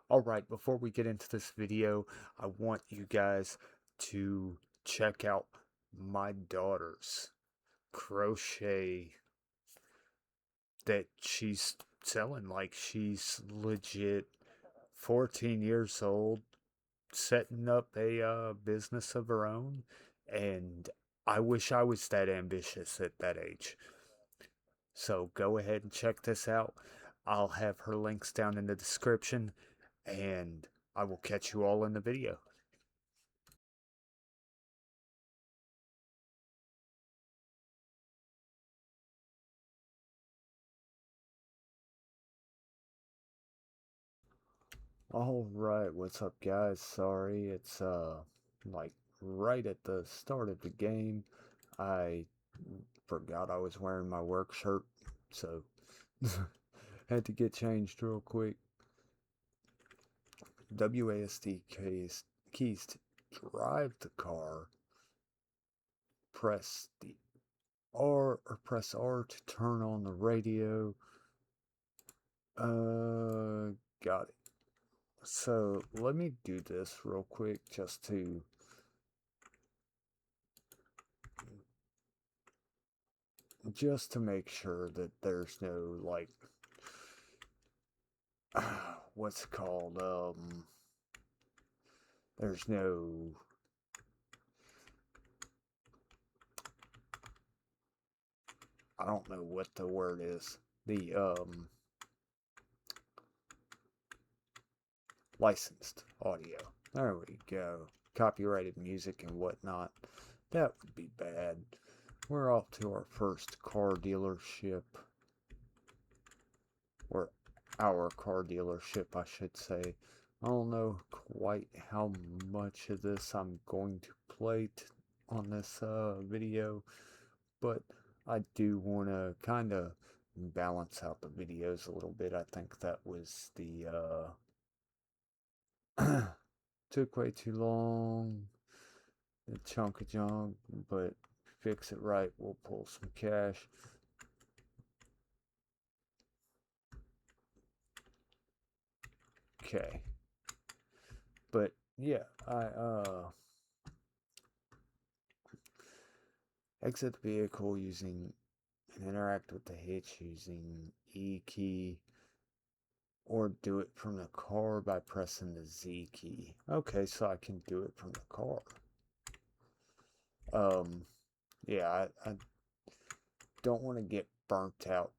Alright, before we get into this video, I want you guys to check out my daughter's crochet that she's selling. Like, she's legit 14 years old, setting up a business of her own, and I wish I was that ambitious at that age. So go ahead and check this out. I'll have her links down in the description, and I will catch you all in the video. Alright, what's up guys? Sorry, it's like right at the start of the game. I forgot I was wearing my work shirt, so had to get changed real quick. WASD keys to drive the car. Press the R or press R to turn on the radio. Got it. So let me do this real quick just to make sure that there's no like what's it called there's no I don't know what the word is, the licensed audio. There we go. Copyrighted music and whatnot. That would be bad. We're off to our first car dealership. Or our car dealership, I should say. I don't know quite how much of this I'm going to play on this video, but I do want to kind of balance out the videos a little bit. I think that was the took way too long, a chunk of junk, but fix it right, we'll pull some cash. Okay. But yeah, I exit the vehicle using and interact with the hitch using E key, or do it from the car by pressing the Z key. Okay, so I can do it from the car. Yeah, I don't want to get burnt out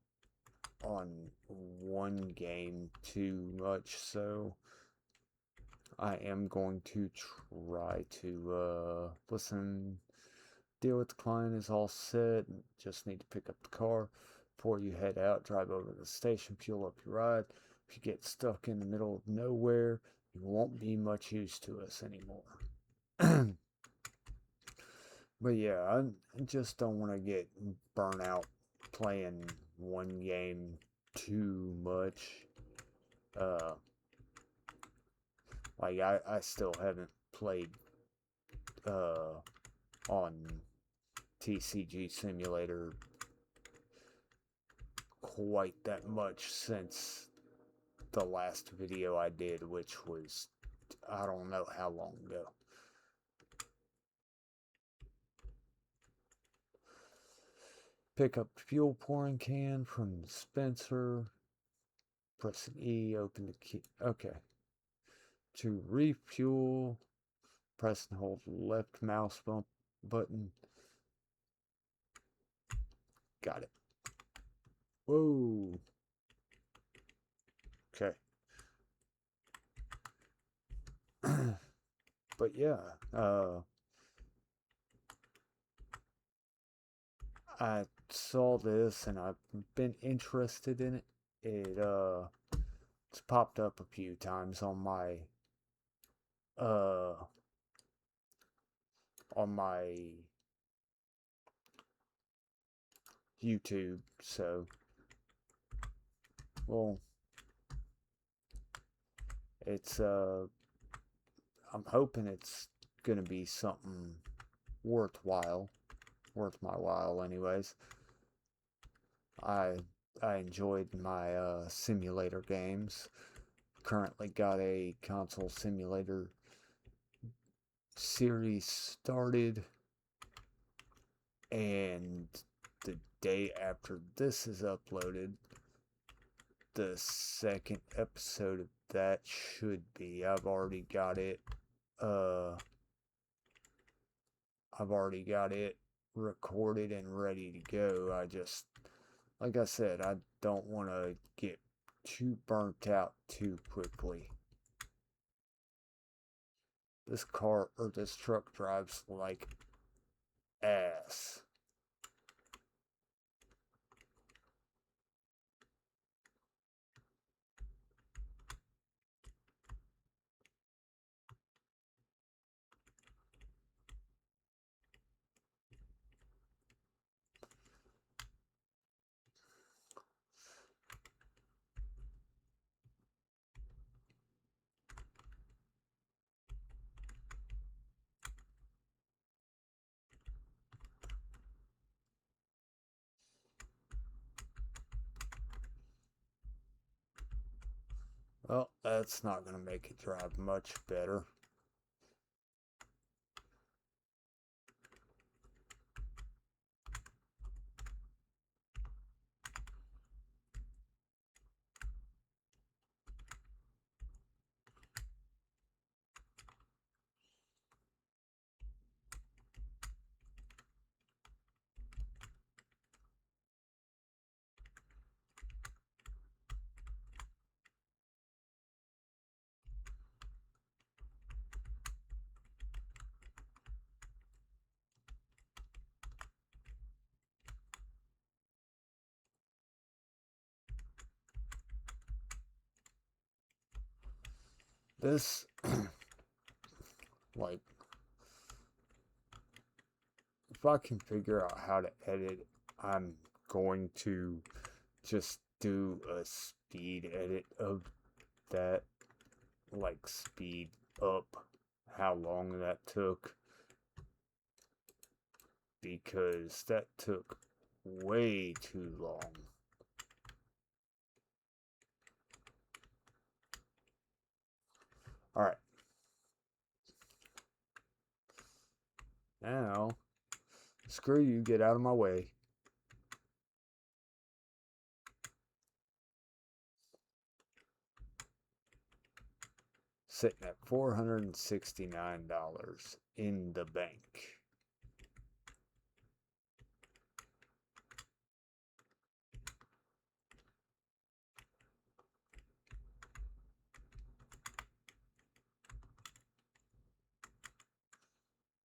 on one game too much, so I am going to try to listen. Deal with the client is all set. Just need to pick up the car before you head out. Drive over to the station, fuel up your ride. If you get stuck in the middle of nowhere, you won't be much use to us anymore. But yeah, I just don't want to get burnt out playing one game too much. Uh, like I still haven't played on TCG Simulator quite that much since the last video I did, which was I don't know how long ago. Pick up fuel pouring can from the dispenser. Press E, open the key. Okay. To refuel, press and hold left mouse button. Got it. Whoa. Okay. But yeah, I saw this and I've been interested in it. It's popped up a few times uh on my YouTube, so well it's I'm hoping it's gonna be something worth my while anyways. I I enjoyed my simulator games. currently got a console simulator series started, and the day after this is uploaded, the second episode of that should be. I've already got it recorded and ready to go. I just, like I said, I don't want to get too burnt out too quickly. This truck drives like ass. Well, that's not going to make it drive much better. This, like, if I can figure out how to edit, I'm going to just do a speed edit of that, like speed up how long that took, because that took way too long. Alright. Now, screw you, get out of my way. Sitting at $469 in the bank.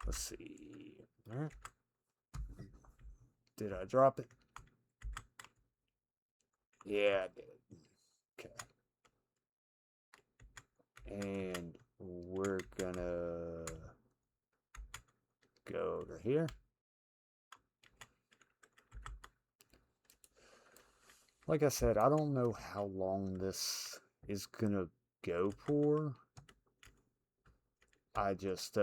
Let's see. Did I drop it? Yeah, I did. Okay. And we're gonna go over here. Like I said, I don't know how long this is gonna go for. I just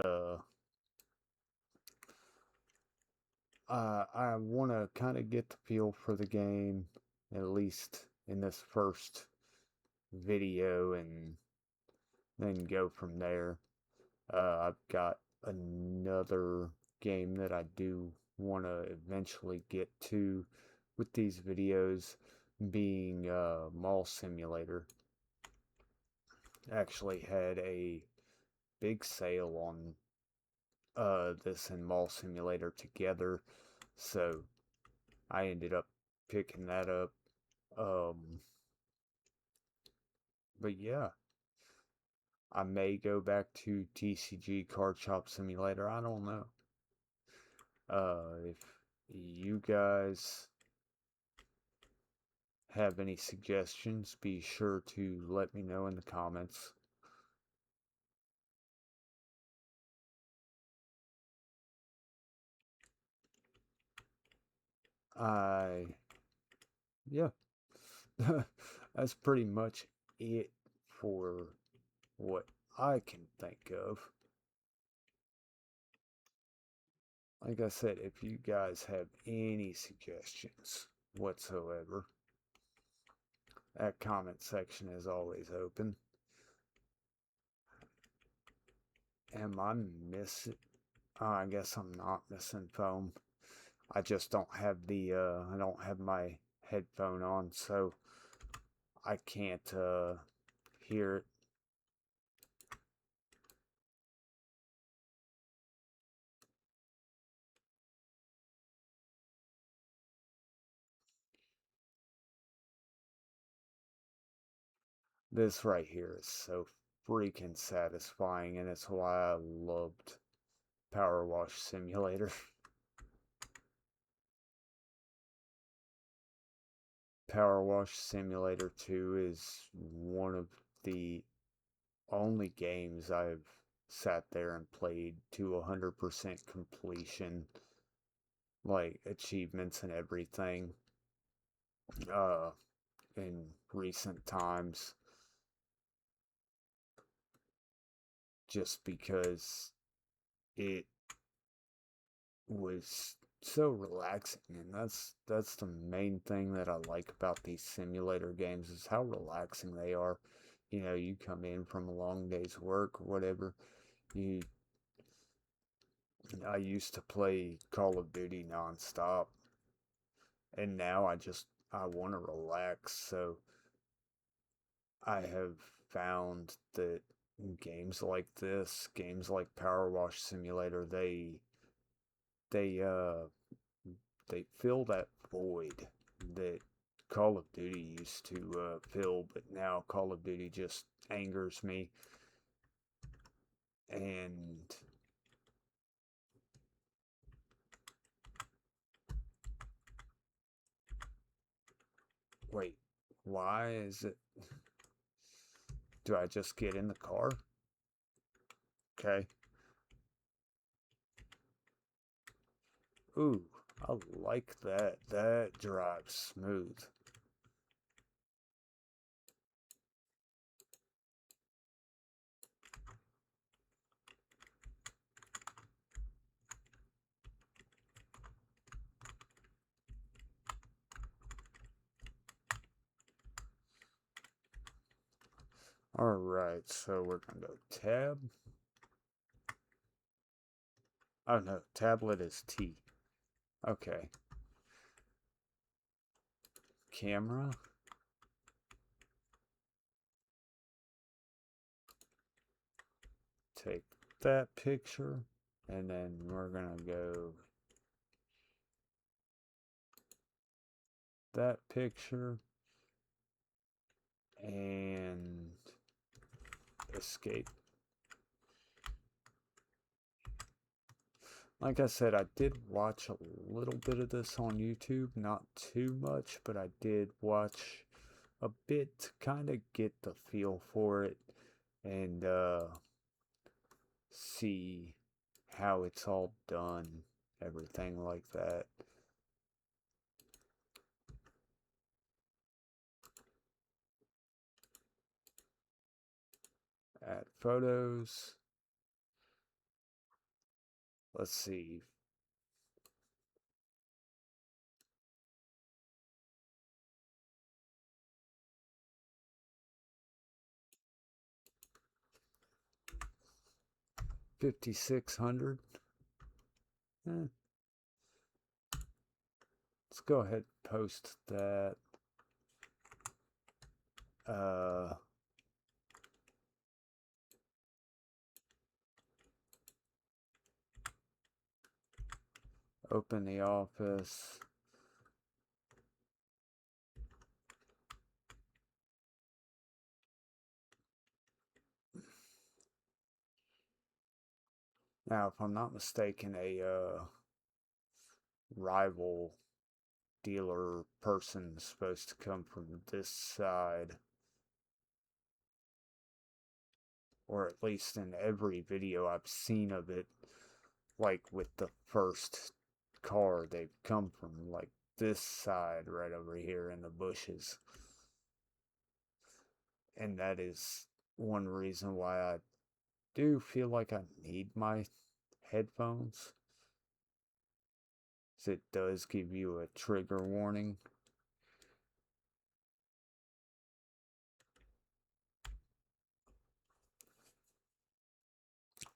I want to kind of get the feel for the game, at least in this first video, and then go from there. I've got another game that I do want to eventually get to with these videos, being Mall Simulator. Actually had a big sale on this and Mall Simulator together, so I ended up picking that up. But yeah, I may go back to TCG Card Shop Simulator. I don't know. If you guys have any suggestions, be sure to let me know in the comments. Yeah, that's pretty much it for what I can think of. Like I said, if you guys have any suggestions whatsoever, that comment section is always open. Am I missing? I guess I'm not missing foam. I just don't have the, I don't have my headphone on, so I can't, hear it. This right here is so freaking satisfying, and it's why I loved Power Wash Simulator. Power Wash Simulator 2 is one of the only games I've sat there and played to 100% completion, like achievements and everything, uh, in recent times, just because it was so relaxing, and that's the main thing that I like about these simulator games is how relaxing they are. You know, you come in from a long day's work or whatever. You I used to play Call of Duty nonstop, and now I want to relax, so I have found that games like this, games like Power Wash Simulator, they uh they fill that void that Call of Duty used to fill, but now Call of Duty just angers me. And wait, why is it? Do I just get in the car? Okay. Ooh, I like that. That drives smooth. Alright, so we're gonna go tab. Oh no, tablet is T. Okay. Camera. Take that picture. And then we're gonna go that picture. And escape. Like I said, I did watch a little bit of this on YouTube, not too much, but I did watch a bit to kind of get the feel for it and see how it's all done, everything like that. Add photos. Let's see. $5,600. Eh, let's go ahead and post that. Uh, open the office. Now, if I'm not mistaken, a rival dealer person is supposed to come from this side. Or at least in every video I've seen of it, like with the first car, they've come from like this side right over here in the bushes. And that is one reason why I do feel like I need my headphones. It does give you a trigger warning.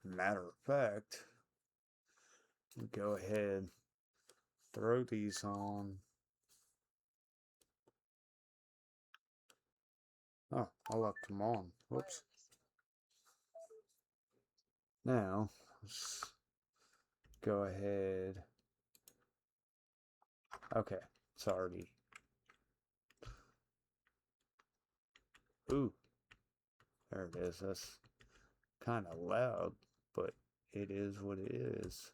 Matter of fact, go ahead, throw these on. Oh, I left them on. Whoops. Now, let's go ahead. Okay, it's already. Ooh, there it is. That's kind of loud, but it is what it is.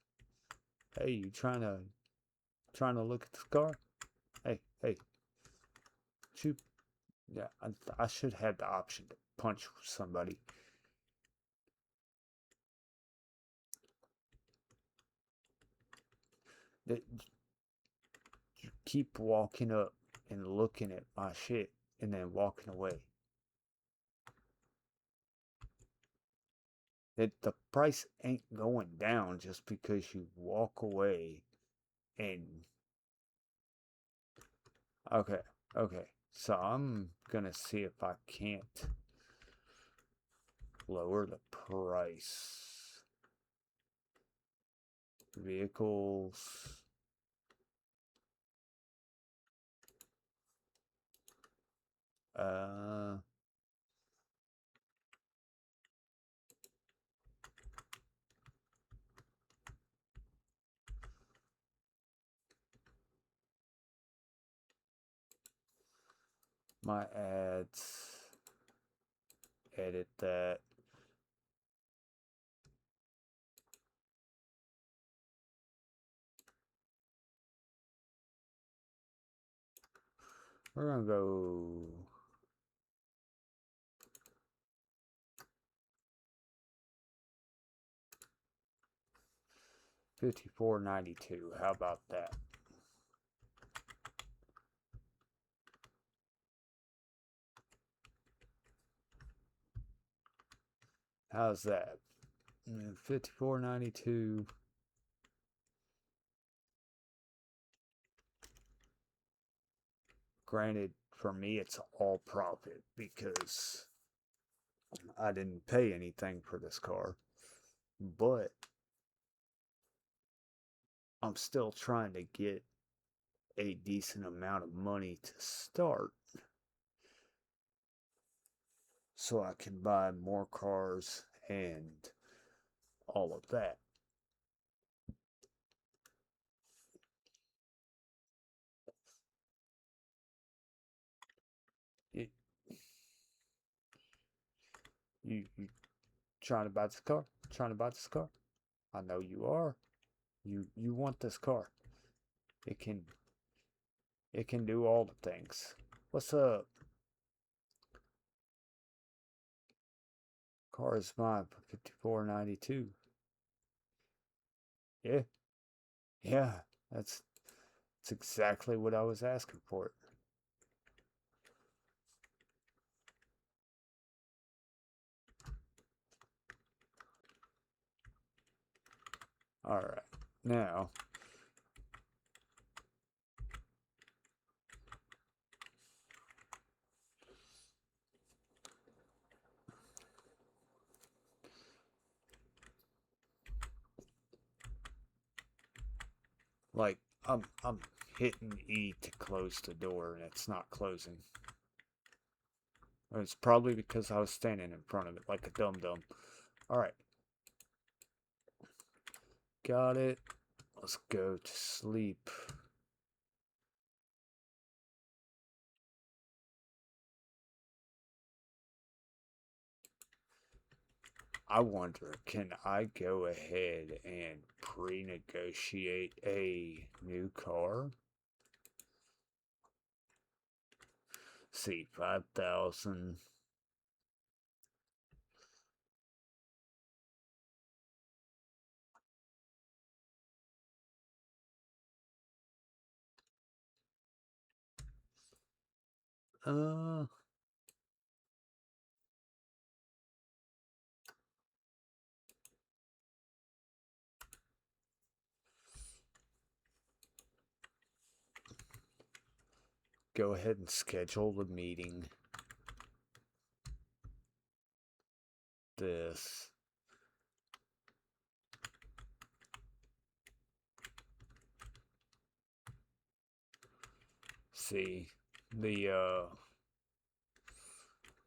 Hey, you trying to look at the car? Hey, hey, shoot. Yeah, I should have the option to punch somebody. That you keep walking up and looking at my shit and then walking away. The price ain't going down just because you walk away and okay, okay. So I'm gonna see if I can't lower the price. Vehicles. Uh, my ads. Edit that. We're gonna go 54.92. How about that? How's that? 54.92. Granted, for me, it's all profit because I didn't pay anything for this car, but I'm still trying to get a decent amount of money to start so I can buy more cars and all of that. You, you trying to buy this car? Trying to buy this car? I know you are. You want this car. It can do all the things. What's up? Car is mine for 54.92. Yeah. Yeah. That's exactly what I was asking for it. Alright. Now like I'm hitting E to close the door and it's not closing. It's probably because I was standing in front of it like a dum-dum. Alright. Got it. Let's go to sleep. I wonder, can I go ahead and pre-negotiate a new car? See, 5,000. Uh, go ahead and schedule the meeting. This. see.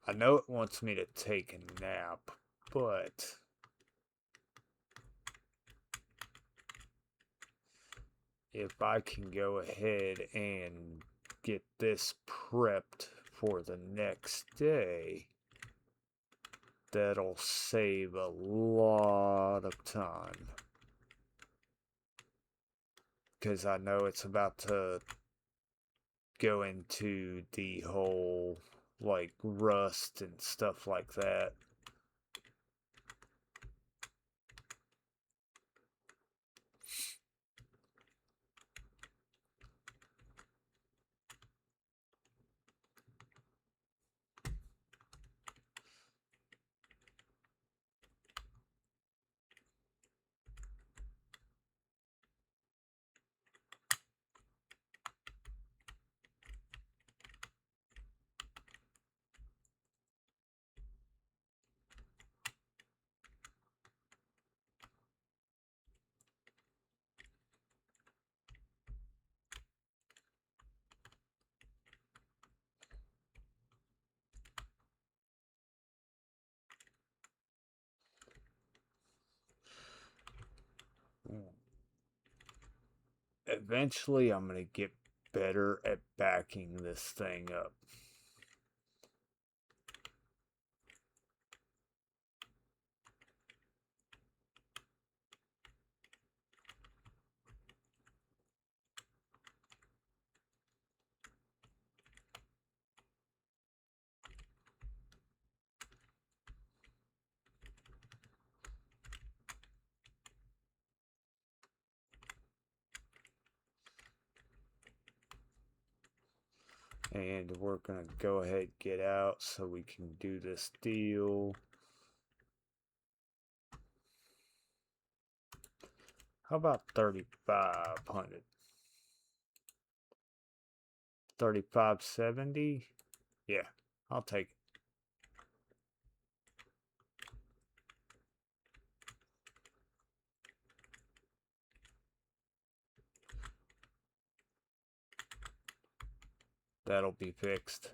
I know it wants me to take a nap, but if I can go ahead and get this prepped for the next day, that'll save a lot of time. Because I know it's about to go into the whole, like, rust and stuff like that. Eventually, I'm going to get better at backing this thing up. And we're going to go ahead and get out so we can do this deal. How about 3,500? 3,570? Yeah, I'll take it. That'll be fixed.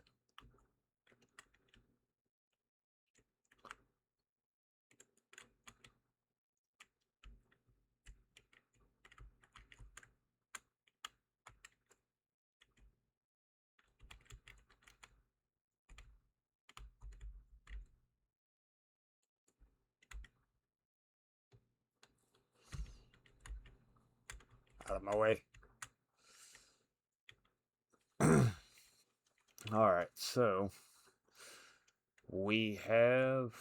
Out of my way. Alright, so we have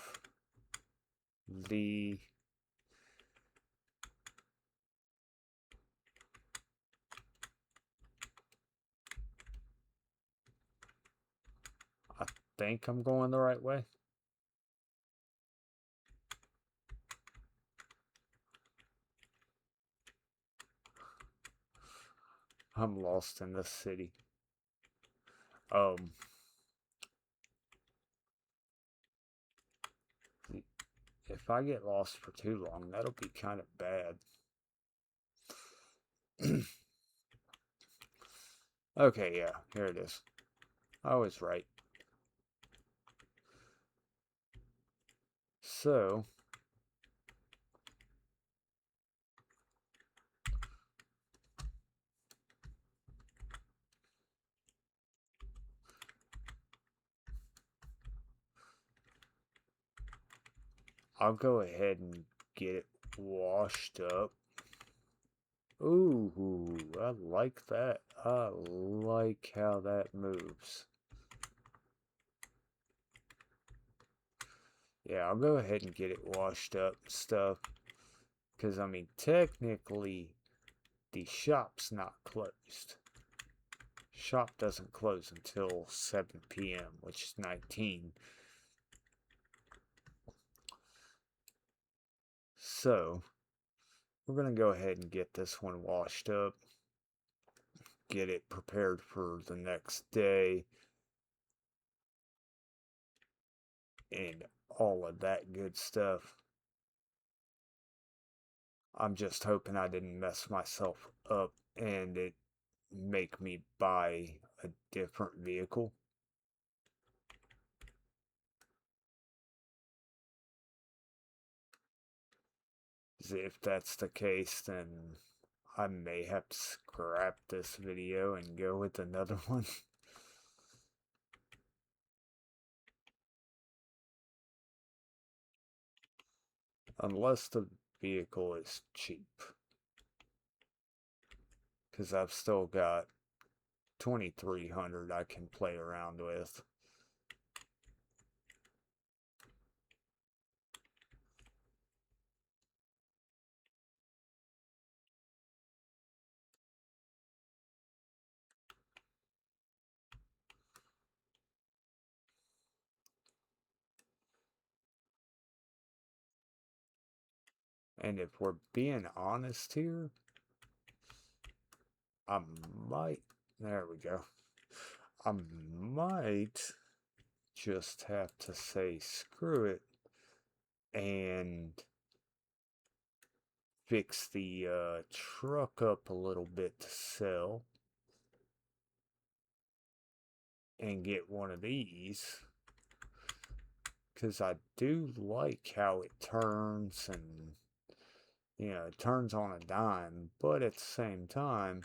the I think I'm going the right way. I'm lost in this city. If I get lost for too long, that'll be kind of bad. Okay, yeah, here it is. I was right. So, I'll go ahead and get it washed up. Ooh, I like that. I like how that moves. Yeah, I'll go ahead and get it washed up and stuff. Because, I mean, technically, the shop's not closed. Shop doesn't close until 7 p.m., which is 19. So, we're going to go ahead and get this one washed up. Get it prepared for the next day. And all of that good stuff. I'm just hoping I didn't mess myself up and it make me buy a different vehicle. If that's the case, then I may have to scrap this video and go with another one. Unless the vehicle is cheap. Because I've still got 2,300 I can play around with. And if we're being honest here, I might, there we go. I might just have to say screw it and fix the truck up a little bit to sell and get one of these, because I do like how it turns, and it turns on a dime, but at the same time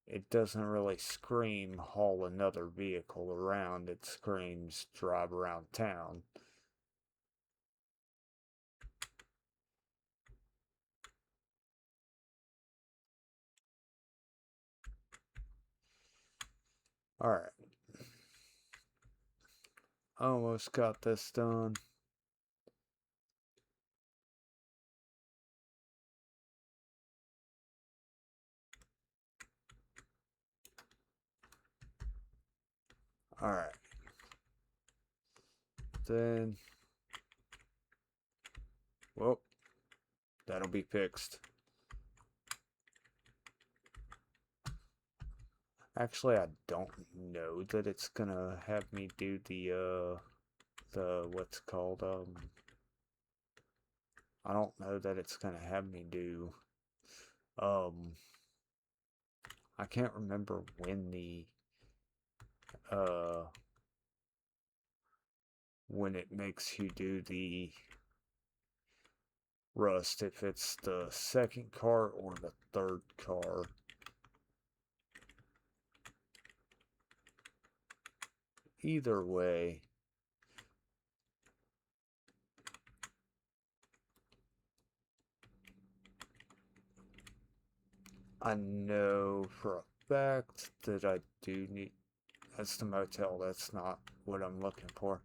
it doesn't really scream haul another vehicle around. It screams drive around town. Alright. Almost got this done. Alright. Then, well, that'll be fixed. Actually, I don't know that it's gonna have me do the what's called, I don't know that it's gonna have me do, I can't remember when when it makes you do the rust, if it's the second car or the third car. Either way, I know for a fact that I do need, that's the motel, that's not what I'm looking for.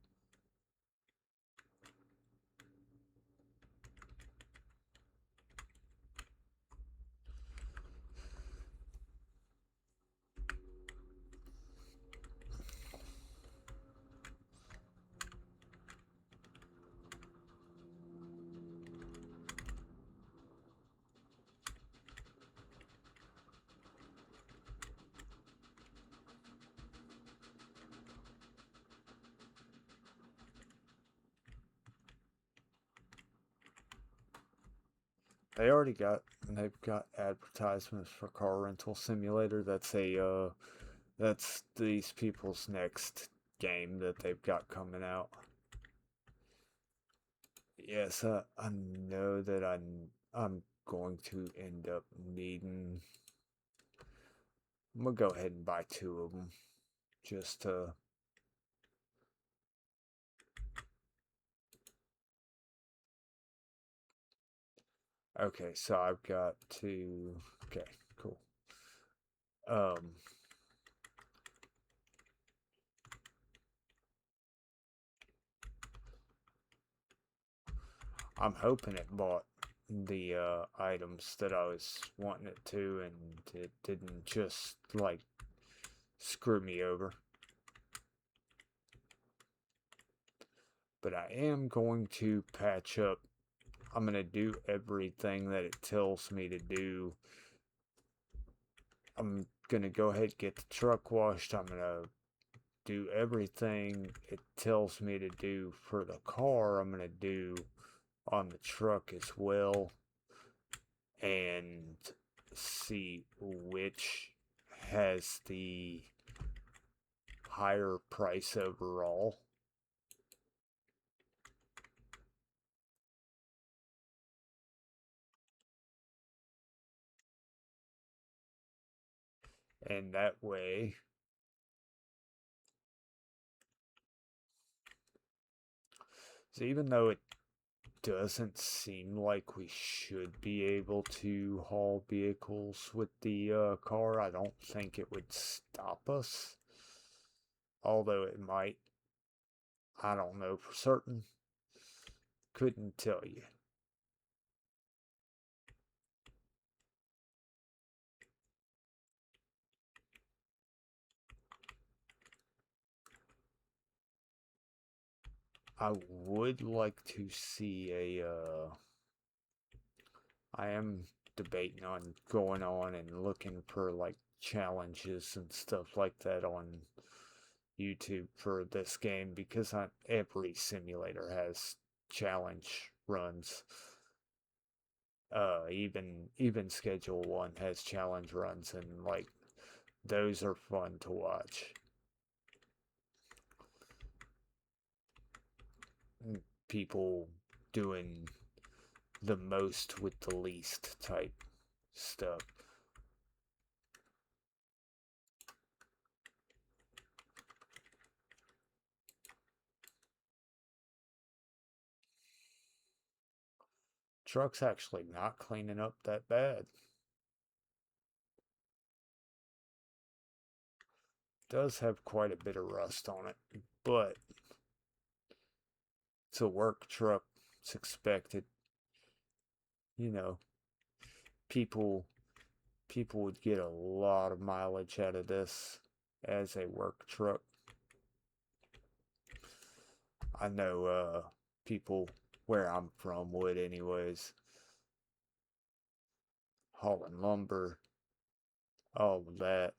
They've got advertisements for Car Rental Simulator. That's these people's next game that they've got coming out. Yes, I know that I'm going to end up needing, I'm gonna go ahead and buy 2 of them, just to, okay, so I've got to, okay, cool. I'm hoping it bought the items that I was wanting it to, and it didn't just, like, screw me over. But I am going to patch up. I'm going to do everything that it tells me to do. I'm going to go ahead and get the truck washed. I'm going to do everything it tells me to do for the car. I'm going to do on the truck as well, and see which has the higher price overall. And that way, so even though it doesn't seem like we should be able to haul vehicles with the car, I don't think it would stop us. Although it might. I don't know for certain. Couldn't tell you. I would like to see I am debating on going on and looking for like challenges and stuff like that on YouTube for this game because every simulator has challenge runs. Even Schedule 1 has challenge runs, and like those are fun to watch. People doing the most with the least type stuff. Truck's actually not cleaning up that bad. Does have quite a bit of rust on it, but it's a work truck. It's expected. You know, people people would get a lot of mileage out of this as a work truck. I know people where I'm from would anyways. Hauling lumber, all of that.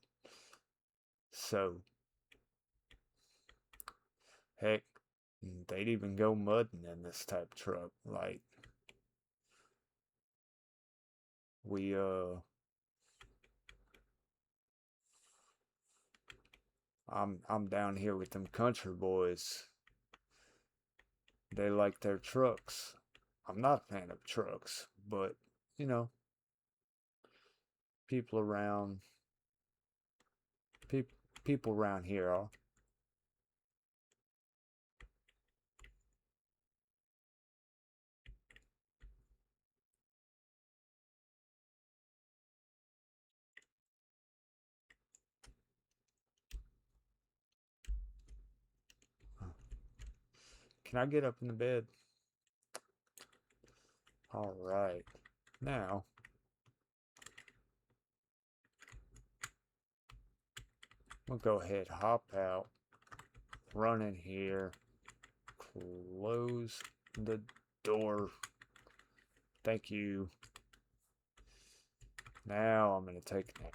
So heck, they'd even go mudding in this type of truck. Like we I'm down here with them country boys. They like their trucks. I'm not a fan of trucks, but you know, people around people people around here are. Can I get up in the bed? All right. Now, we'll go ahead, hop out, run in here, close the door. Thank you. Now I'm going to take a nap.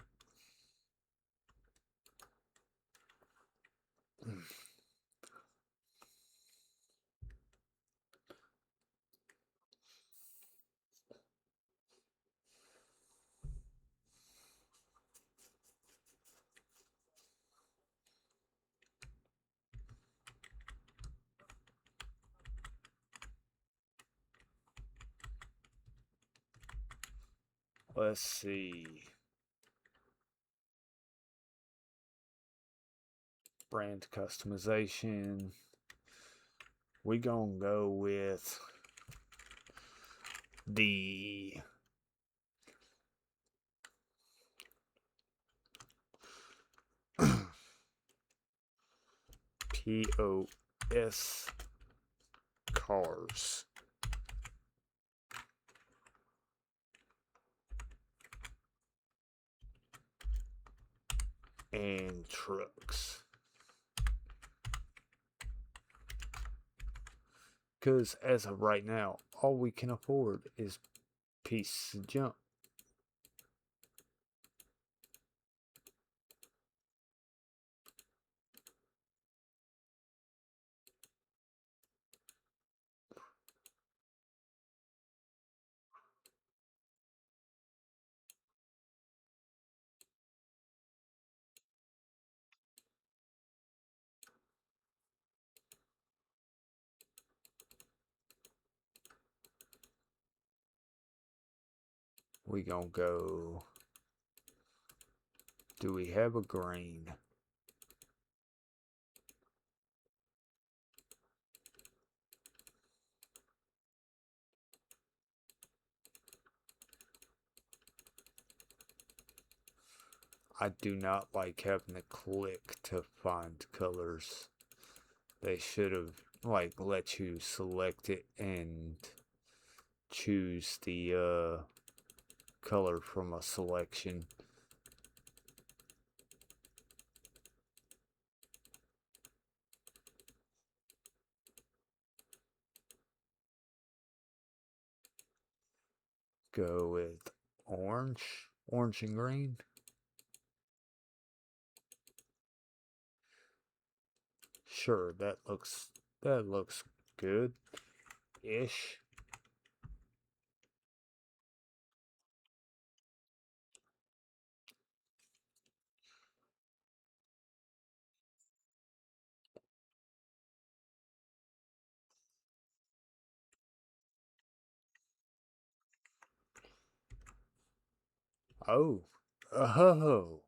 Let's see. Brand customization. We gonna go with the POS cars. And trucks. Because as of right now, all we can afford is pieces of junk. We gonna go, do we have a green? I do not like having to click to find colors. They should have like let you select it and choose the color from a selection. Go with orange and green. Sure, that looks good ish. Oh, oh.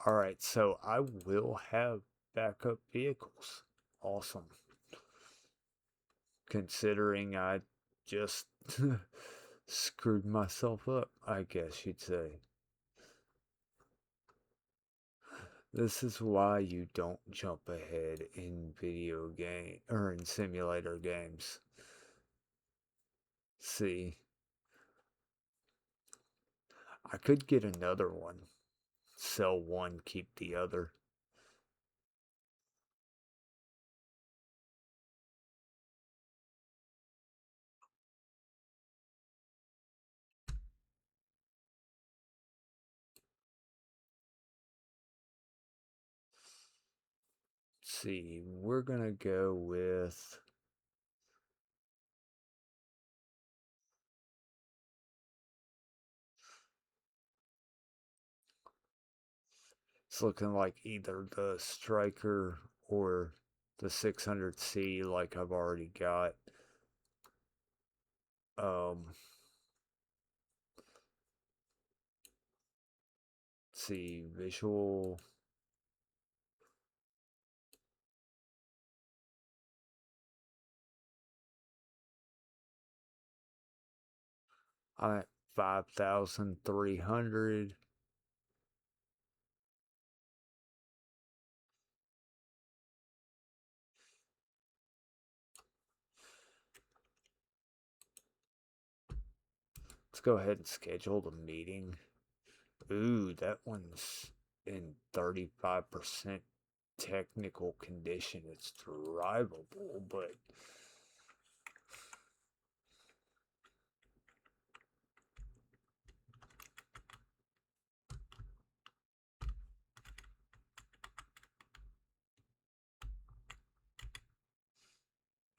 All right, so I will have backup vehicles. Awesome. Considering I just screwed myself up, I guess you'd say. This is why you don't jump ahead in video game or in simulator games. See, I could get another one. Sell one, keep the other. See, we're gonna go with it's looking like either the Striker or the 600C like I've already got. See, visual. I'm at 5,300. Let's go ahead and schedule the meeting. Ooh, that one's in 35% technical condition. It's drivable, but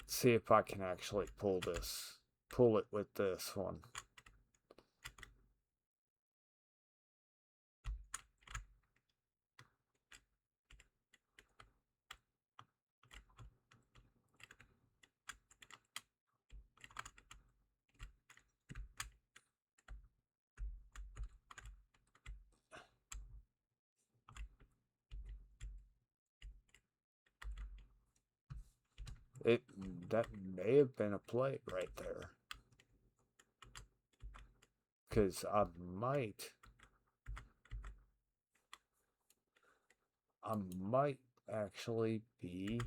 see if I can actually pull it with this one. It that may have been a play right there. Cause I might actually be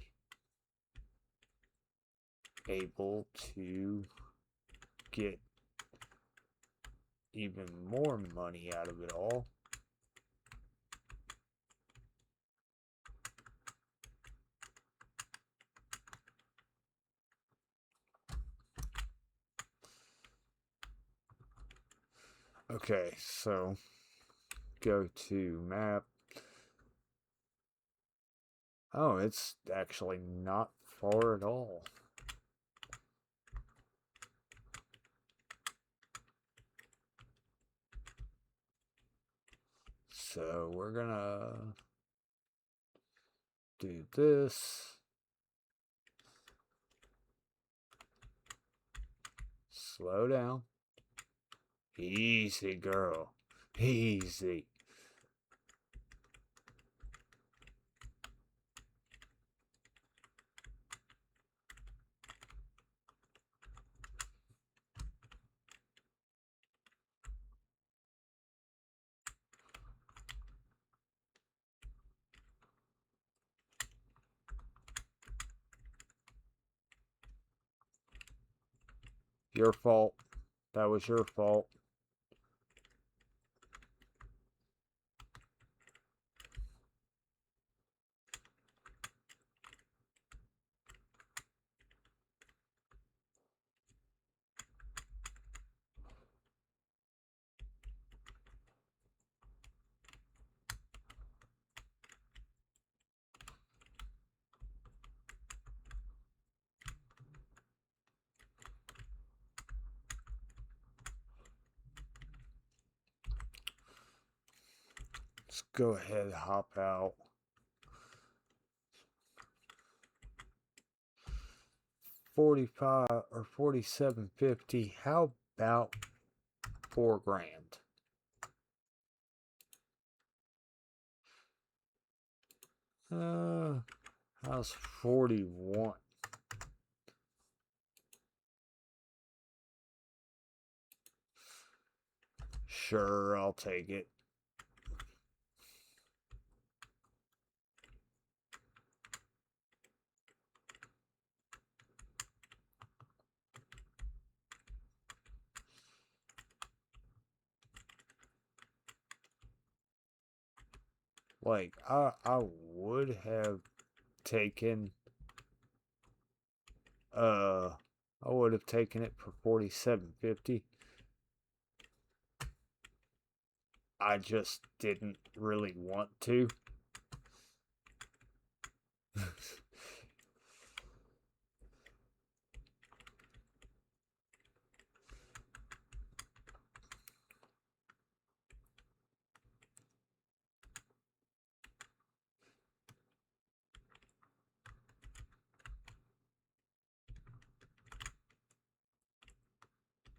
able to get even more money out of it all. Okay, so go to map. Oh, it's actually not far at all. So we're gonna do this. Slow down. Easy, girl. Easy. Your fault. That was your fault. Let's go ahead and hop out. 45 or 47.50. How about $4,000? How's 41? Sure, I'll take it. Like, I would have taken, I would have taken it for 47.50. I just didn't really want to.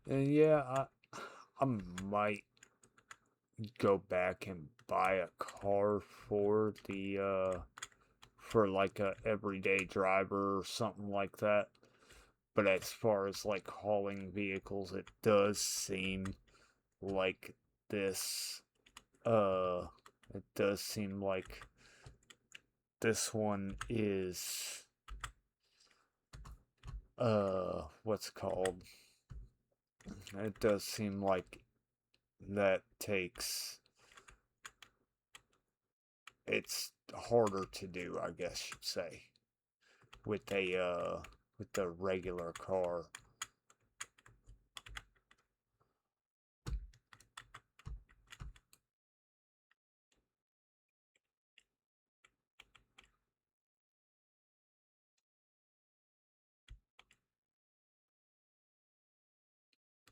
And yeah, I might go back and buy a car for the for like a everyday driver or something like that. But as far as like hauling vehicles, it does seem like this it does seem like this one is what's it called? It does seem like that takes it's harder to do, I guess you'd say, with the regular car.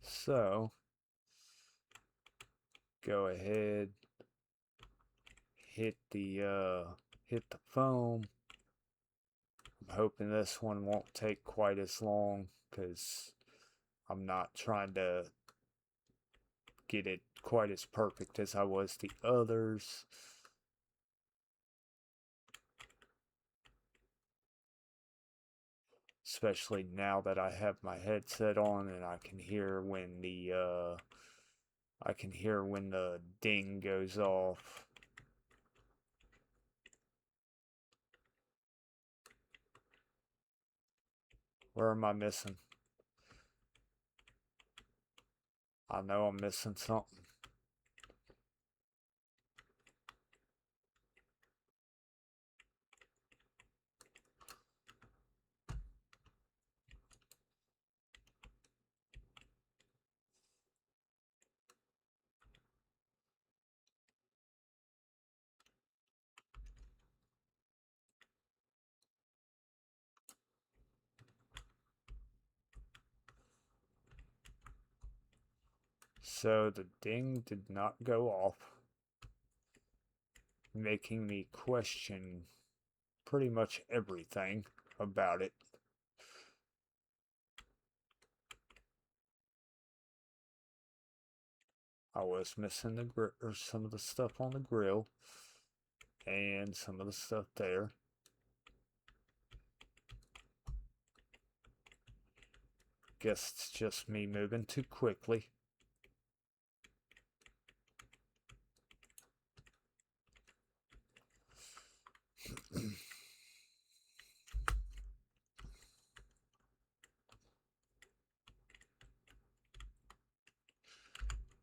So go ahead, hit the foam. I'm hoping this one won't take quite as long because I'm not trying to get it quite as perfect as I was the others. Especially now that I have my headset on and I can hear when the ding goes off. Where am I missing? I know I'm missing something. So the ding did not go off. making me question pretty much everything about it. I was missing or some of the stuff on the grill and some of the stuff there. Guess it's just me moving too quickly.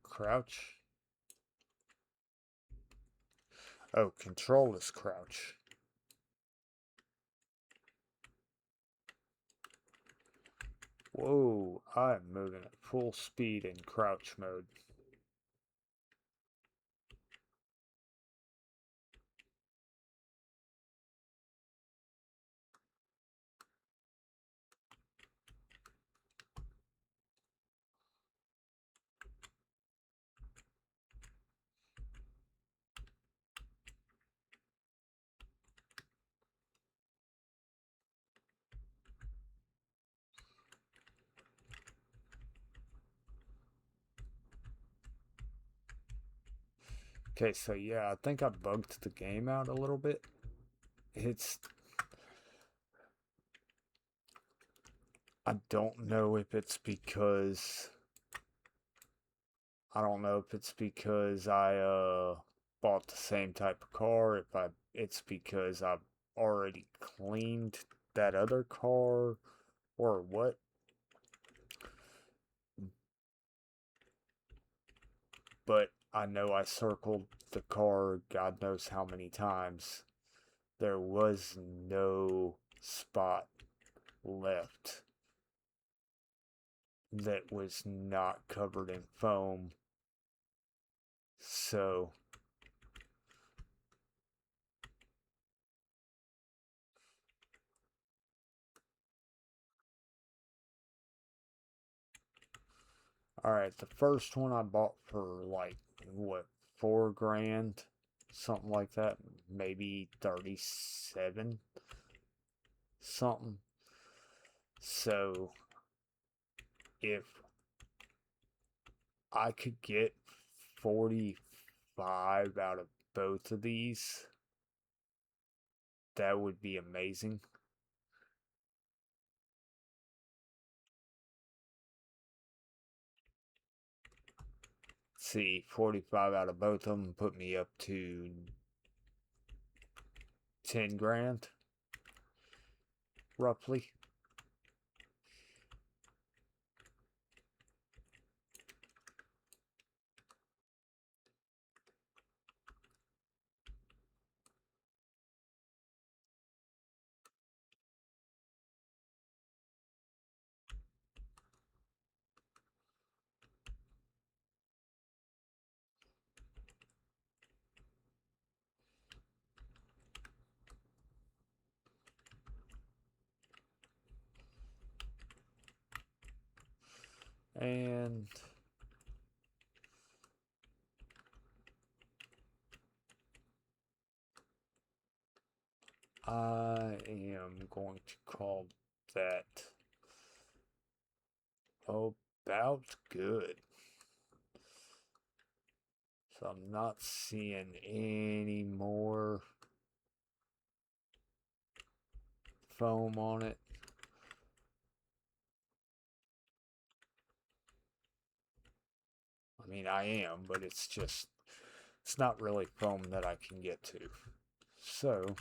Crouch. Oh, control is crouch. Whoa, I'm moving at full speed in crouch mode. Okay, so yeah, I think I bugged the game out a little bit. I don't know if it's because I bought the same type of car, it's because I've already cleaned that other car or what. But I know I circled the car God knows how many times. There was no spot left that was not covered in foam. So alright, the first one I bought for like what, 4 grand, something like that, maybe 37 something. So if I could get 45 out of both of these, that would be amazing. See, 45 out of both of them put me up to 10 grand, roughly. And I am going to call that about good. So I'm not seeing any more foam on it. I mean, I am, but it's not really foam that I can get to. So,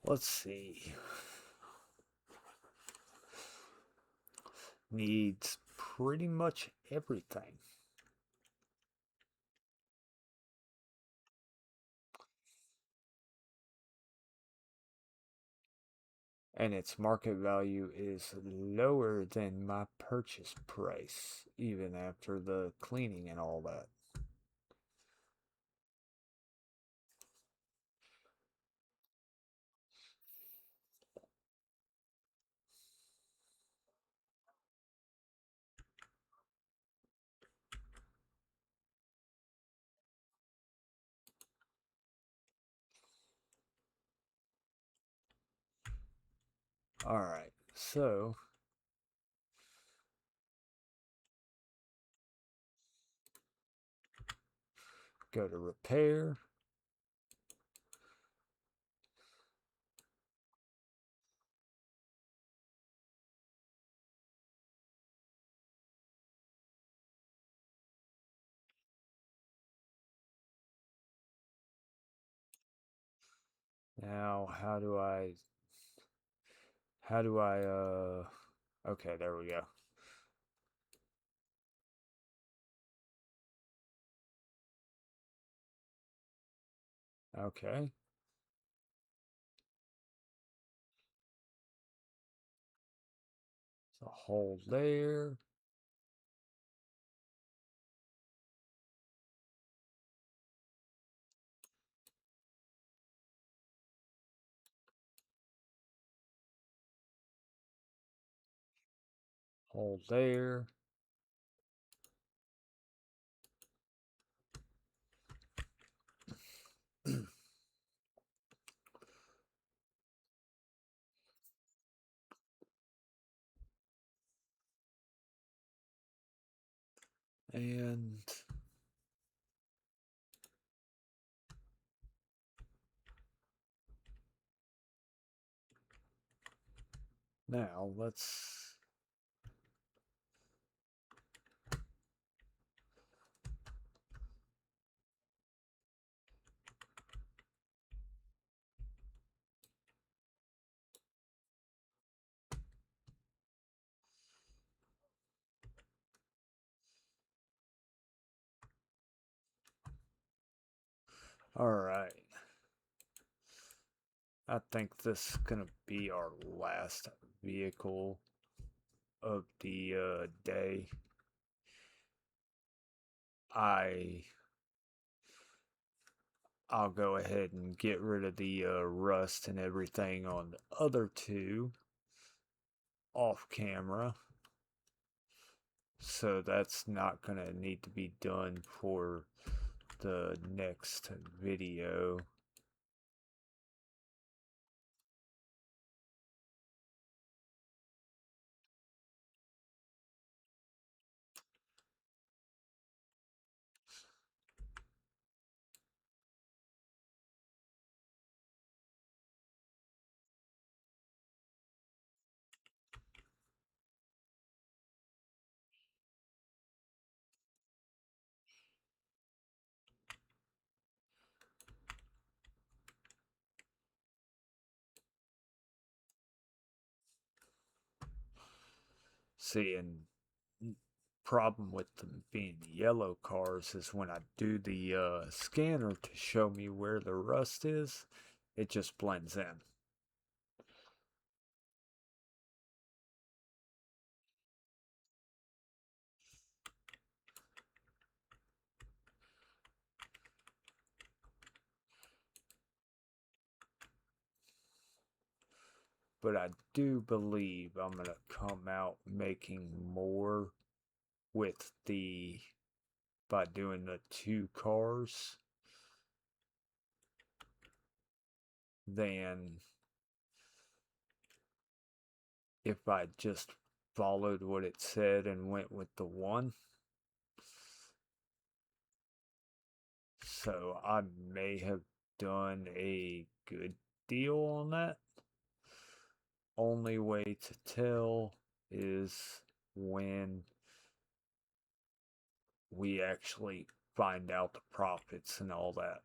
let's see. Needs pretty much everything. and its market value is lower than my purchase price, even after the cleaning and all that. Alright, so go to repair. Now, okay, there we go. Okay. So hold there. Hold there. And now let's all right. I think this is gonna be our last vehicle of the day. I I'll go ahead and get rid of the rust and everything on the other two off camera. So that's not gonna need to be done for the next video. See, and problem with them being yellow cars is when I do the scanner to show me where the rust is, it just blends in. But I do believe I'm going to come out making more with the by doing the two cars than if I just followed what it said and went with the one. So I may have done a good deal on that. Only way to tell is when we actually find out the profits and all that.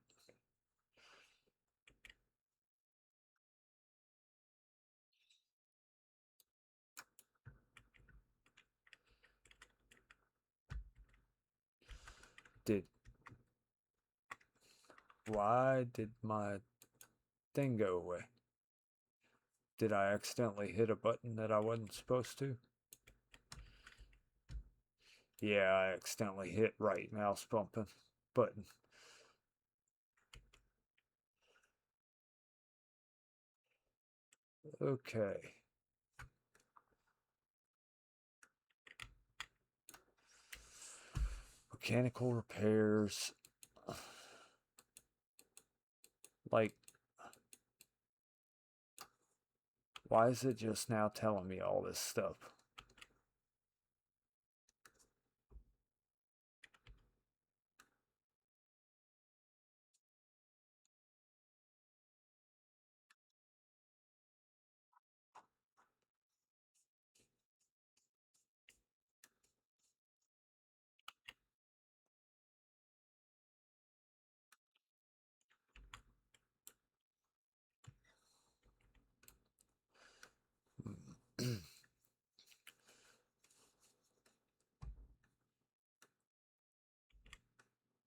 Did Why did my thing go away? Did I accidentally hit a button that I wasn't supposed to? Yeah, I accidentally hit right mouse button. Okay. Mechanical repairs. Like, why is it just now telling me all this stuff?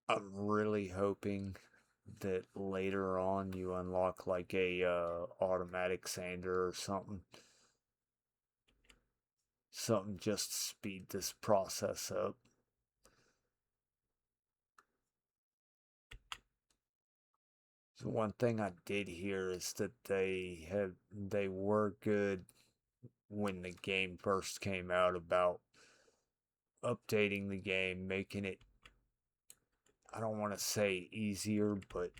I'm really hoping that later on you unlock like a automatic sander or something. Something just to speed this process up. So one thing I did hear is that they were good when the game first came out about updating the game, making it, I don't want to say easier, but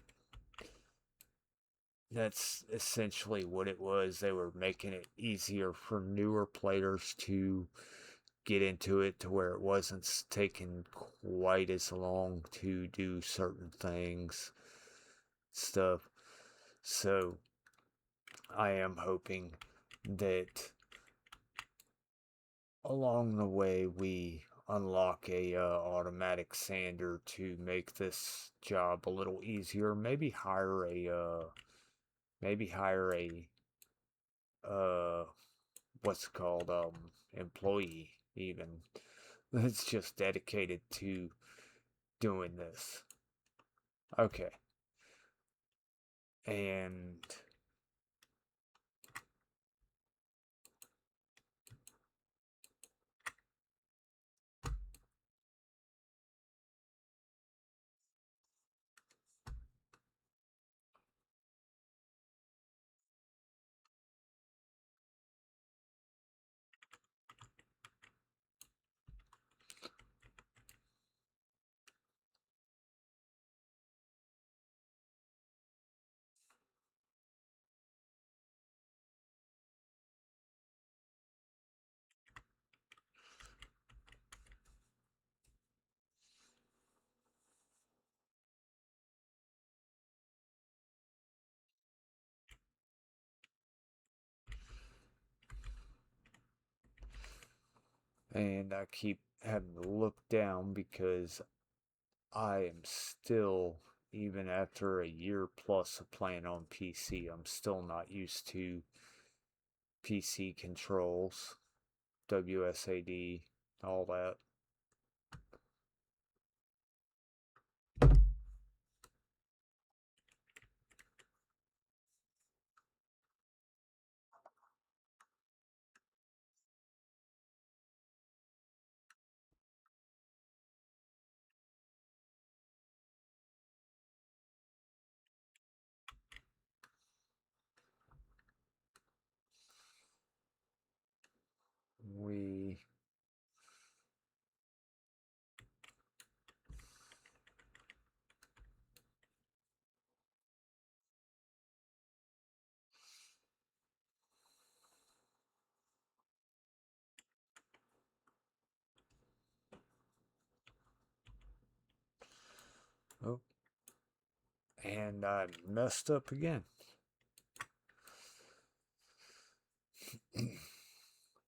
that's essentially what it was. They were making it easier for newer players to get into it to where it wasn't taking quite as long to do certain things, stuff. So I am hoping that along the way we unlock a automatic sander to make this job a little easier. Maybe hire a uh what's it called employee even that's just dedicated to doing this. Okay. And I keep having to look down because I am still, even after a year plus of playing on PC, I'm still not used to PC controls, WSAD, all that. We oh, and I messed up again.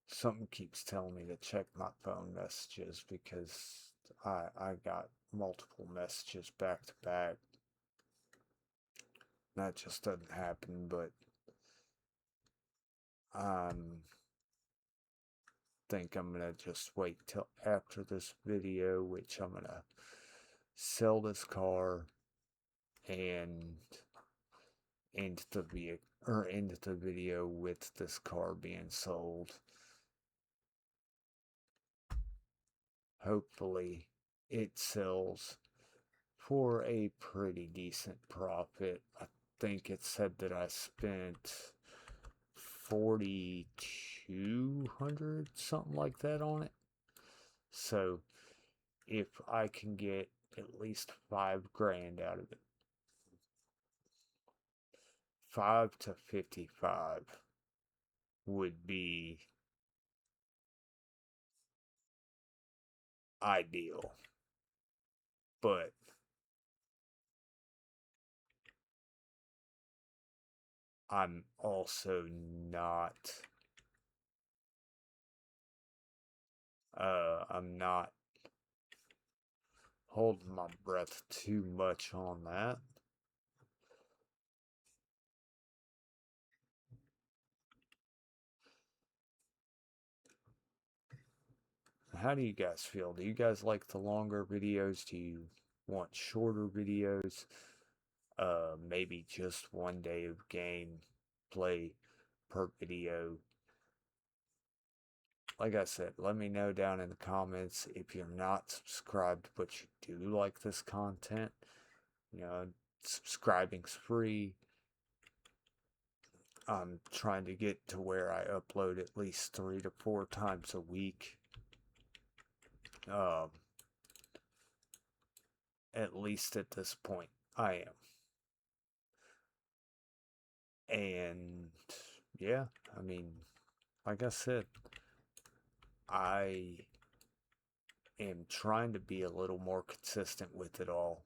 Something keeps telling me to check my phone messages because I got multiple messages back to back. That just doesn't happen, but I'm think I'm gonna just wait till after this video, which I'm gonna sell this car and end the video with this car being sold. Hopefully it sells for a pretty decent profit. I think it said that I spent 4,200 something like that on it. So if I can get at least 5 grand out of it, 5 to 55 would be ideal. But I'm also not I'm not holding my breath too much on that. How do you guys feel? Do you guys like the longer videos? Do you want shorter videos? Maybe just one day of gameplay per video. Like I said, let me know down in the comments if you're not subscribed but you do like this content. You know, subscribing's free. I'm trying to get to where I upload at least 3 to 4 times a week. At least at this point, I am. And yeah, I mean, like I said, I am trying to be a little more consistent with it all.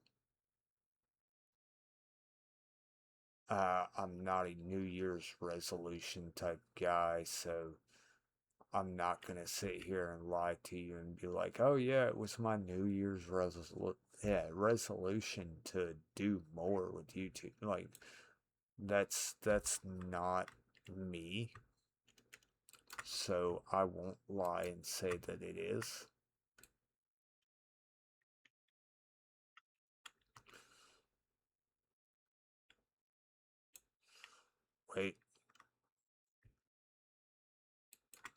I'm not a New Year's resolution type guy, so I'm not gonna sit here and lie to you and be like, "Oh yeah, it was my New Year's resolution to do more with YouTube." Like that's not me. So I won't lie and say that it is. Wait.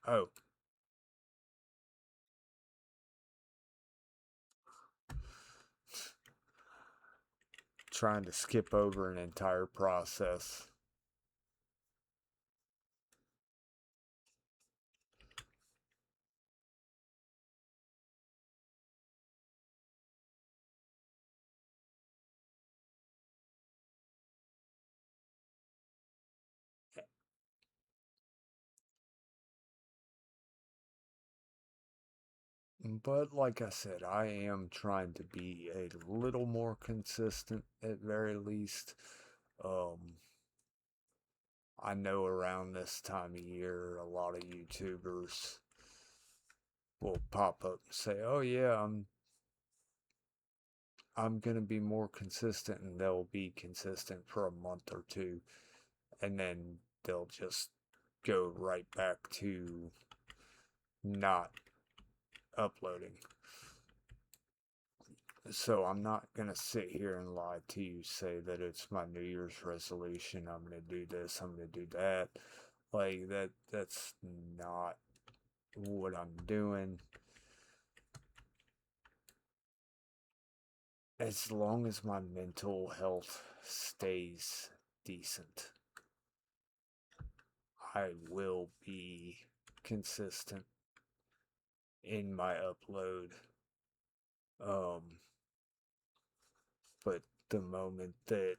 Oh. Trying to skip over an entire process. But like I said, I am trying to be a little more consistent at very least. I know around this time of year, a lot of YouTubers will pop up and say, "Oh yeah, I'm gonna be more consistent," and they'll be consistent for a month or two, and then they'll just go right back to not uploading. So I'm not gonna sit here and lie to you, say that it's my New Year's resolution. I'm gonna do this. I'm gonna do that. Like that's not what I'm doing. As long as my mental health stays decent, I will be consistent in my upload. But the moment that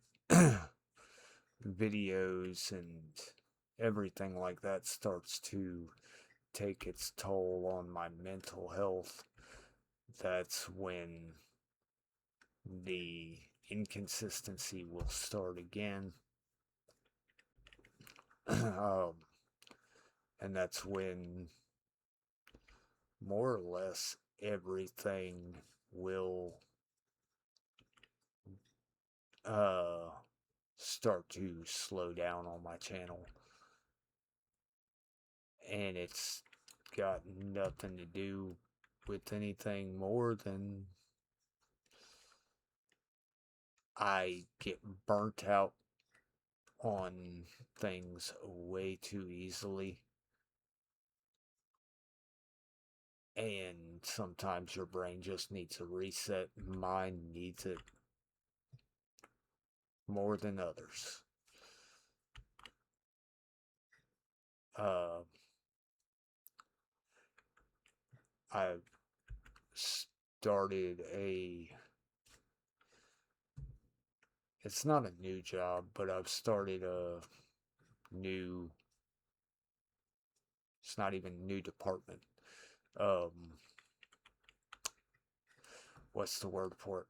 videos and everything like that starts to take its toll on my mental health, that's when the inconsistency will start again. um, and that's when more or less everything will start to slow down on my channel. And it's got nothing to do with anything more than I get burnt out on things way too easily. And sometimes your brain just needs a reset. Mine needs it more than others. I started it's not a new job, but I've started a new, it's not even a new department. Um, what's the word for it?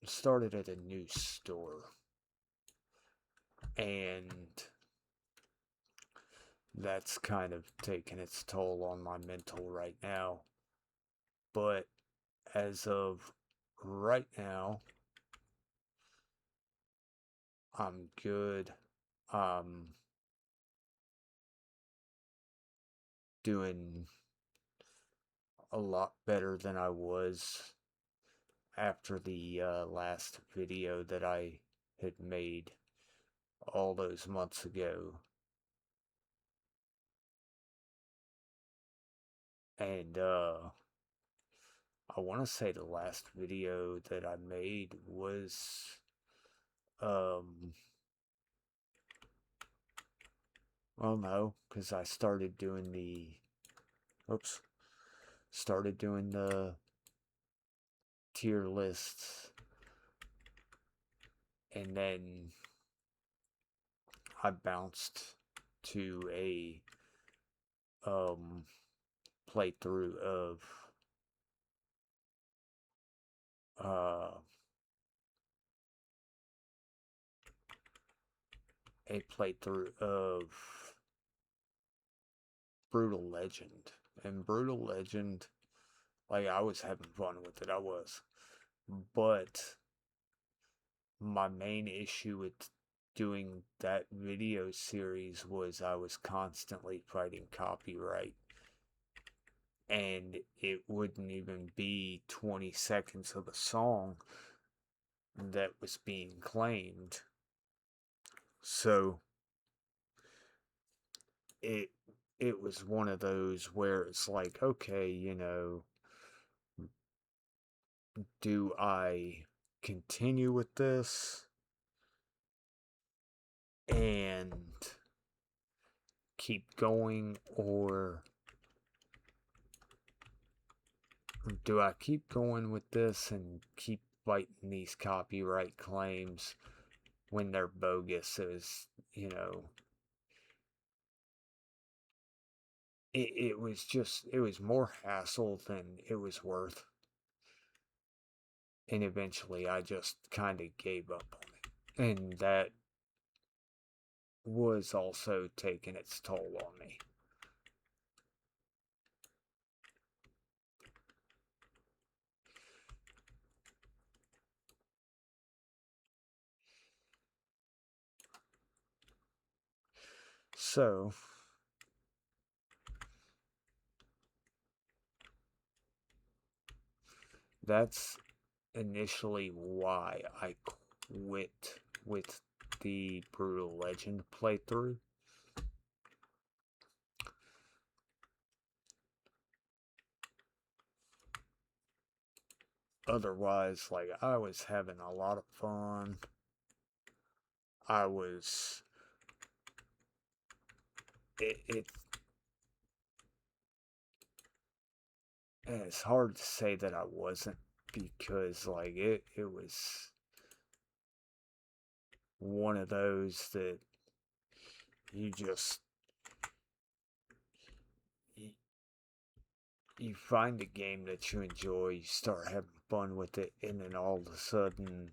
Started at a new store. And that's kind of taken its toll on my mental right now. But as of right now, I'm good. I'm doing a lot better than I was after the last video that I had made all those months ago. And I want to say the last video that I made was well, no, because I started doing started doing the tier lists, and then I bounced to a playthrough of uh a playthrough of Brutal Legend. And Brutal Legend, like, I was having fun with it, I was. But my main issue with doing that video series was I was constantly fighting copyright. And it wouldn't even be 20 seconds of a song that was being claimed. So it it was one of those where it's like, okay, do I continue with this and keep going, or do I keep going with this and keep fighting these copyright claims when they're bogus? It was more hassle than it was worth. And eventually I just kind of gave up on it. And that was also taking its toll on me. So, that's initially why I quit with the Brutal Legend playthrough. Otherwise, like, I was having a lot of fun. And it's hard to say that I wasn't, because, like, it was one of those that you just, you find a game that you enjoy, you start having fun with it, and then all of a sudden,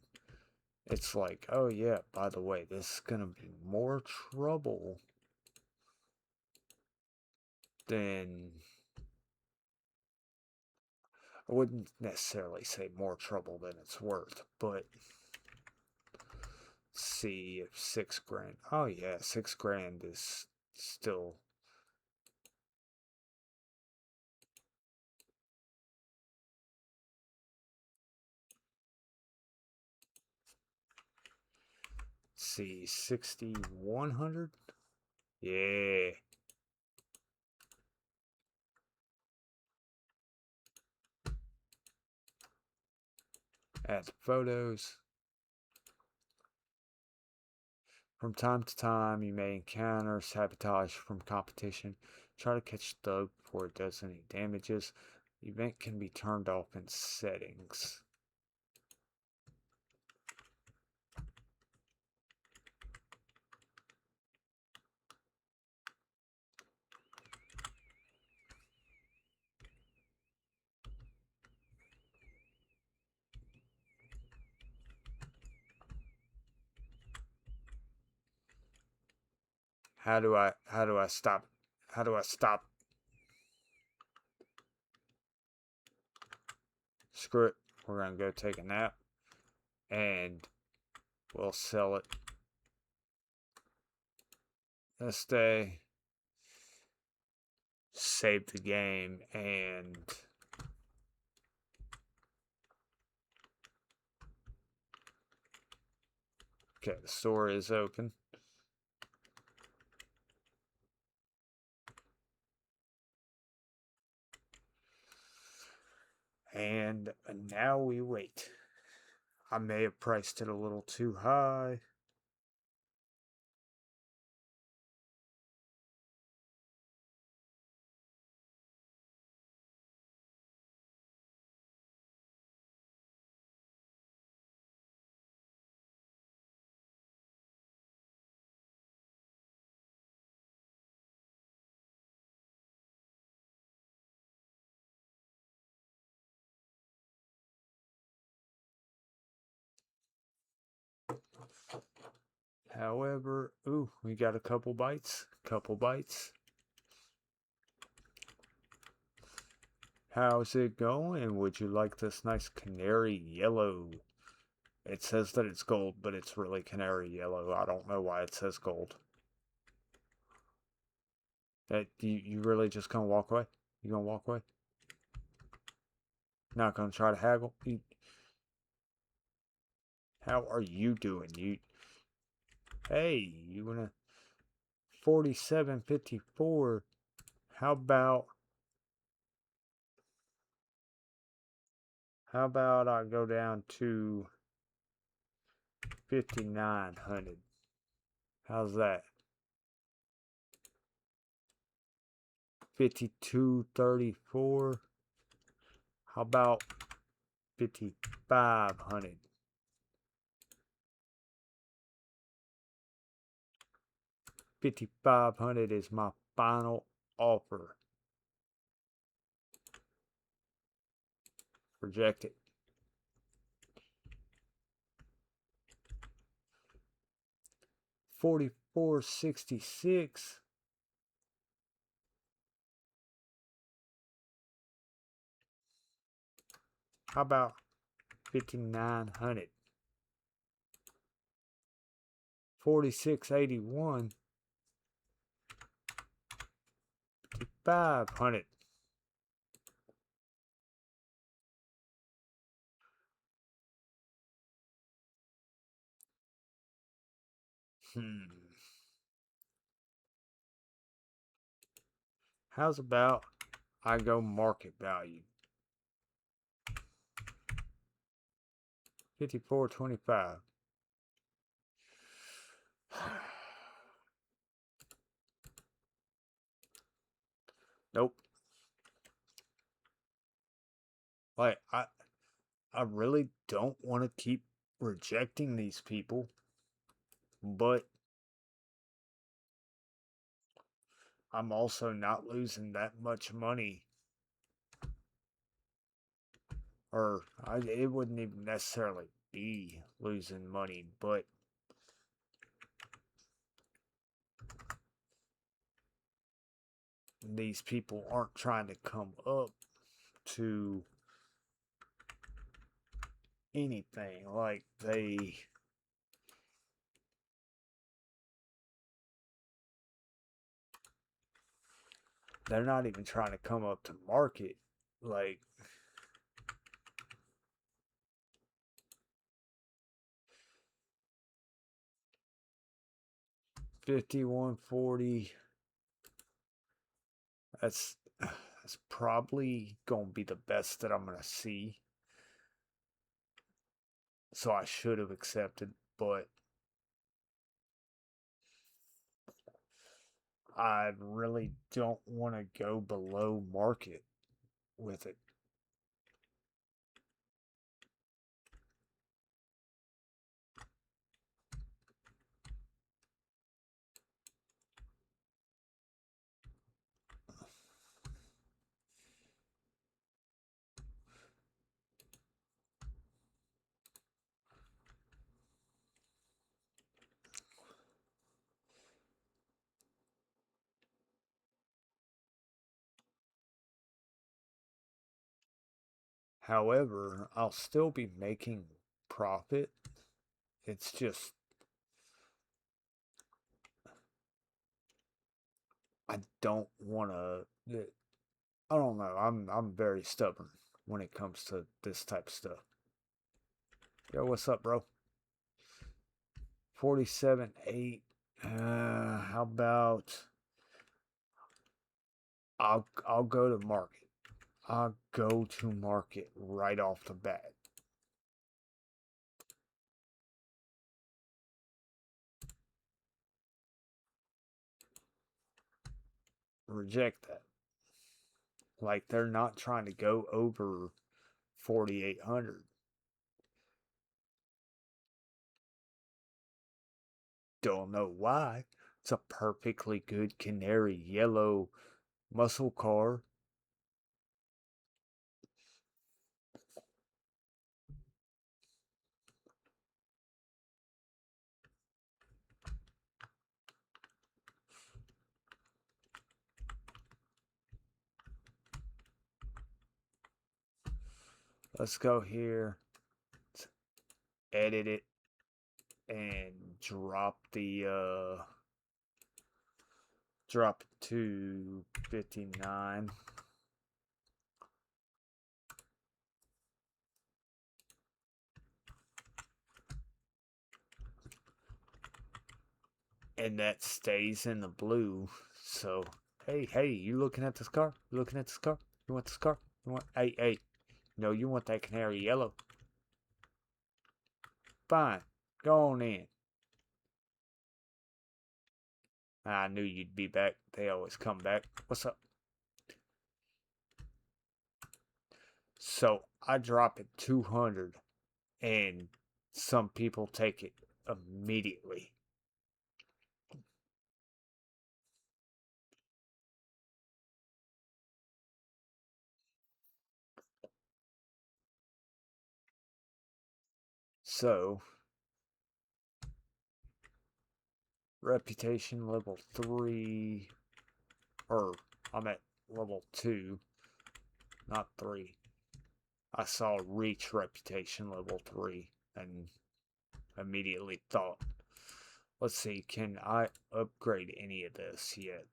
it's like, oh yeah, by the way, this is gonna be more trouble than, I wouldn't necessarily say more trouble than it's worth, but see if $6,000, oh yeah, $6,000 is still, see, 6,100. Yeah. Add photos. From time to time, you may encounter sabotage from competition. Try to catch the thug before it does any damages. The event can be turned off in settings. How do I stop? How do I stop? Screw it. We're gonna go take a nap and we'll sell it this day. Save the game and okay, the store is open. And now we wait. I may have priced it a little too high. However, ooh, we got a couple bites. How's it going? Would you like this nice canary yellow? It says that it's gold, but it's really canary yellow. I don't know why it says gold. That you really just gonna walk away? You gonna walk away? Not gonna try to haggle? How are you doing? Hey, you wanna 47.54? How about I go down to 5,900? How's that? 52.34. How about 5,500? 5,500 is my final offer. Reject it. 44.66. How about 5,900? 46.81. 5,500. How's about I go market value? 54.25. Nope. Like I really don't want to keep rejecting these people, but I'm also not losing that much money. Or it wouldn't even necessarily be losing money, but these people aren't trying to come up to anything. Like they're not even trying to come up to market. Like 5140. That's probably gonna be the best that I'm gonna see. So I should have accepted, but I really don't want to go below market with it. However, I'll still be making profit. It's just I don't want to. I don't know. I'm very stubborn when it comes to this type of stuff. Yo, what's up, bro? 47.8. How about I'll go to market. I'll go to market right off the bat. Reject that. Like they're not trying to go over 4,800. Don't know why. It's a perfectly good canary yellow muscle car. Let's go here. Let's edit it and drop it to 59. And that stays in the blue. So hey, you looking at this car? You looking at this car? You want this car? You want hey. No, you want that canary yellow. Fine. Go on in. I knew you'd be back. They always come back. What's up? So I drop it 200 and some people take it immediately. So reputation level 3, or I'm at level 2, not 3. I saw reach reputation level 3 and immediately thought, let's see, can I upgrade any of this yet?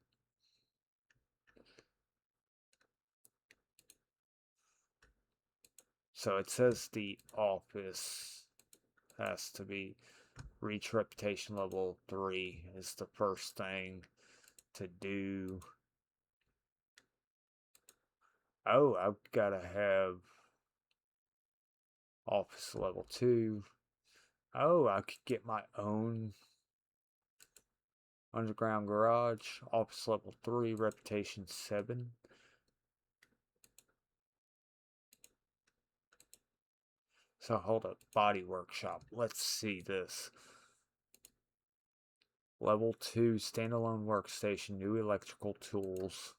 So it says the office has to be reach reputation level 3 is the first thing to do. Oh, I've got to have office level 2. Oh, I could get my own underground garage, office level 3, reputation 7. So hold up, body workshop. Let's see this. Level 2, standalone workstation, new electrical tools.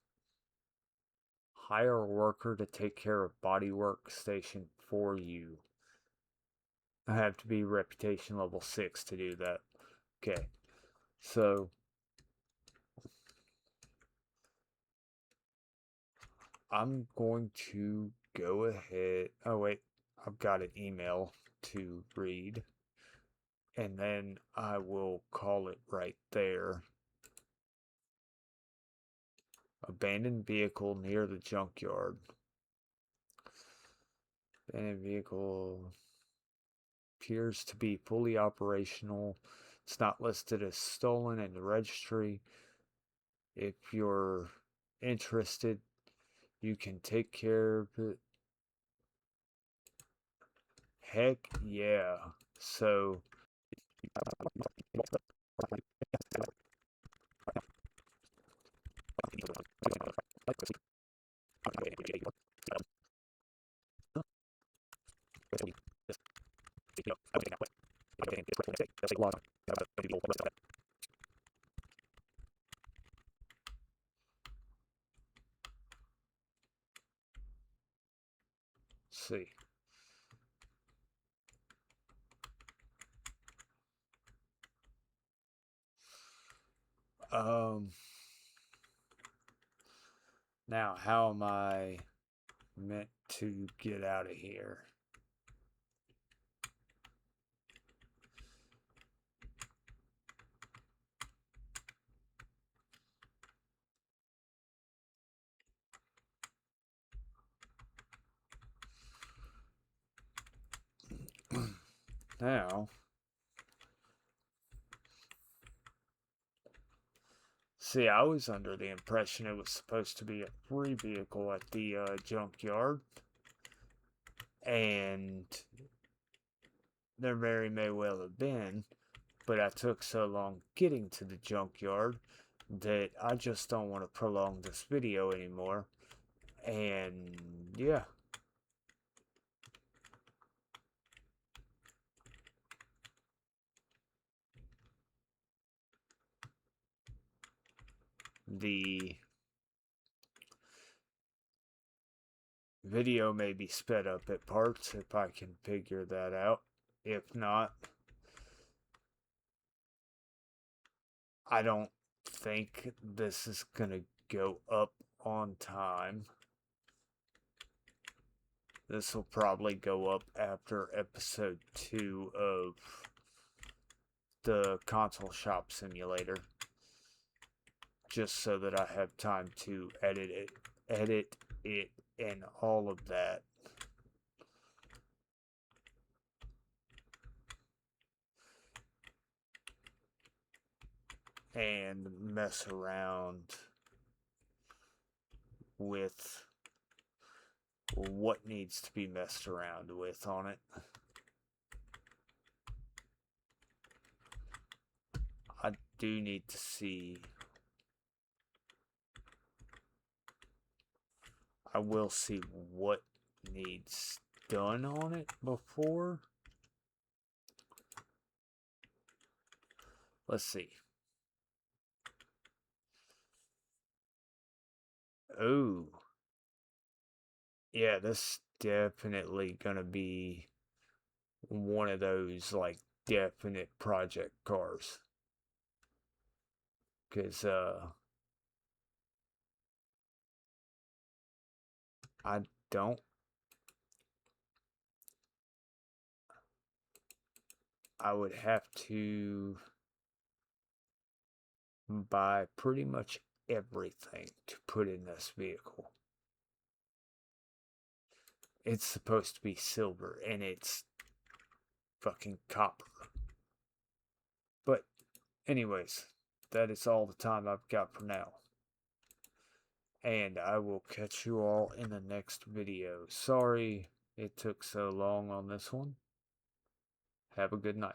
Hire a worker to take care of body workstation for you. I have to be reputation level 6 to do that. Okay, so I'm going to go ahead. Oh, wait, I've got an email to read. And then I will call it right there. Abandoned vehicle near the junkyard. Abandoned vehicle appears to be fully operational. It's not listed as stolen in the registry. If you're interested, you can take care of it. Heck yeah. So, see. Now how am I meant to get out of here? Now, see, I was under the impression it was supposed to be a free vehicle at the junkyard, and there very may well have been, but I took so long getting to the junkyard that I just don't want to prolong this video anymore, and yeah. The video may be sped up at parts if I can figure that out. If not, I don't think this is gonna go up on time. This will probably go up after episode 2 of the console shop simulator, just so that I have time to edit it and all of that. And mess around with what needs to be messed around with on it. I do need to see. I will see what needs done on it before. Let's see. Oh. Yeah, this definitely gonna be one of those, like, definite project cars. Because, I don't. I would have to buy pretty much everything to put in this vehicle. It's supposed to be silver, and it's fucking copper. But, anyways, that is all the time I've got for now. And I will catch you all in the next video. Sorry it took so long on this one. Have a good night.